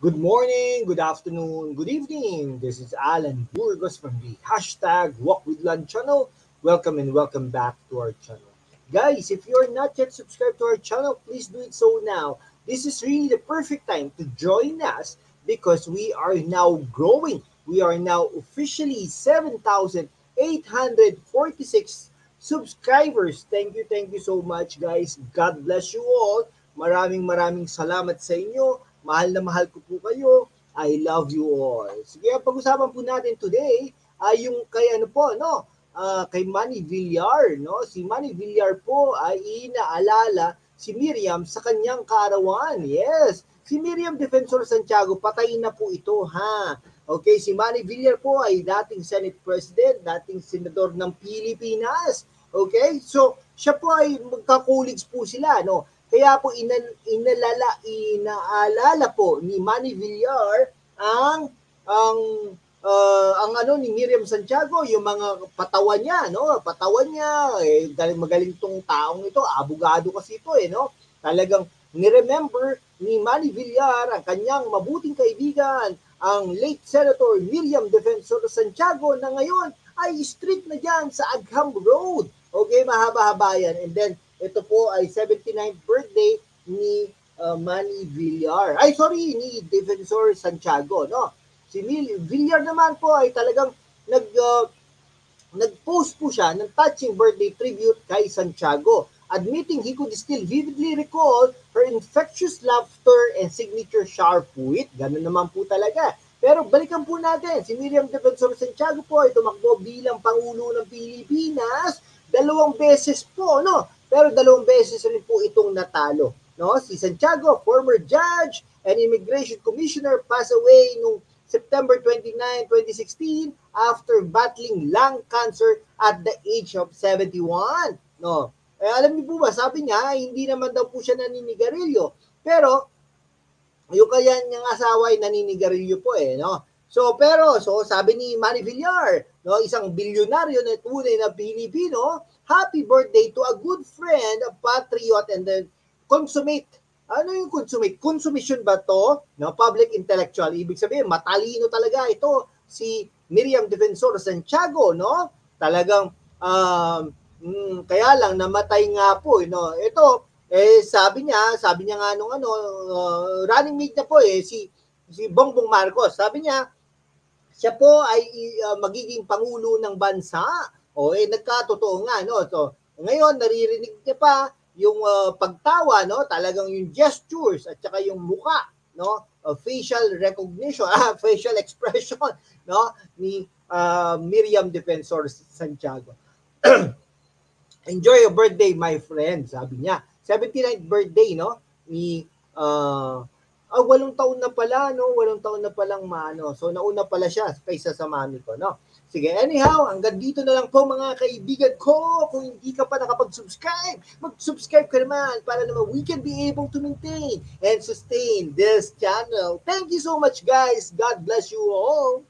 Good morning, good afternoon, good evening. This is Alan Burgos from the hashtag Walk with Lunch channel. Welcome and welcome back to our channel. Guys, if you're not yet subscribed to our channel, please do it so now. This is really the perfect time to join us because we are now growing. We are now officially 7,846 subscribers. Thank you so much guys. God bless you all. Maraming salamat sa inyo. Mahal na mahal ko po kayo. I love you all. Sige, ang pag-usapan po natin today ay yung kay ano po, no? Kay Manny Villar, no? Si Manny Villar po ay inaalala si Miriam sa kanyang kaarawan. Yes, si Miriam Defensor Santiago, patay na po ito, ha? Okay, si Manny Villar po ay dating Senate President, dating Senador ng Pilipinas. Okay, so siya po ay magkakuligs po sila, no? Kaya po inaalala po ni Manny Villar ang ang ano ni Miriam Santiago, yung mga patawan niya, no? Patawan niya, magaling tong taong ito, abogado kasi ito no? Talagang ni-remember ni Manny Villar ang kanyang mabuting kaibigan, ang late Senator Miriam Defensor Santiago na ngayon ay street na diyan sa Agham Road. Okay, mahaba-haba yan. And then ito po ay 79th birthday ni Manny Villar. Ay, sorry, ni Defensor Santiago, no? Si Villar naman po ay talagang nag-post po siya ng touching birthday tribute kay Santiago, admitting he could still vividly recall her infectious laughter and signature sharp wit. Ganun naman po talaga. Pero balikan po natin, si Miriam Defensor Santiago po ay tumakbo bilang Pangulo ng Pilipinas 2 beses po, no? Pero 2 beses rin po itong natalo. No? Si Santiago, former judge and immigration commissioner, passed away noong September 29, 2016 after battling lung cancer at the age of 71. No? Alam niyo po ba, sabi niya, hindi naman daw po siya naninigarilyo. Pero, yung kaya niyang asawa ay naninigarilyo po no? So sabi ni Manny Villar, no, isang bilyonaryo na tunay na Pilipino, happy birthday to a good friend, a patriot, and then consummate. Ano yung consummate? Consummation ba to? No, public intellectual. Ibig sabihin, matalino talaga ito si Miriam Defensor Santiago, no? Talagang kaya lang namatay nga po, no. Ito sabi niya nga nung running mate niya po si Bongbong Marcos. Sabi niya, siya po ay magiging pangulo ng bansa. Nagkatotoo nga, no? So, ngayon naririnig niya pa yung pagtawa, no? Talagang yung gestures at saka yung muka, no? Facial recognition, facial expression, no? Ni Miriam Defensor Santiago. Enjoy your birthday, my friend, sabi niya. 79th birthday, no? Ni 8 taon na pala, no? 8 taon na palang maano. So, nauna pala siya kaysa sa mami ko, no? Sige, anyhow, hanggang dito na lang po mga kaibigan ko. Kung hindi ka pa nakapag-subscribe, mag-subscribe ka naman para naman we can be able to maintain and sustain this channel. Thank you so much, guys. God bless you all.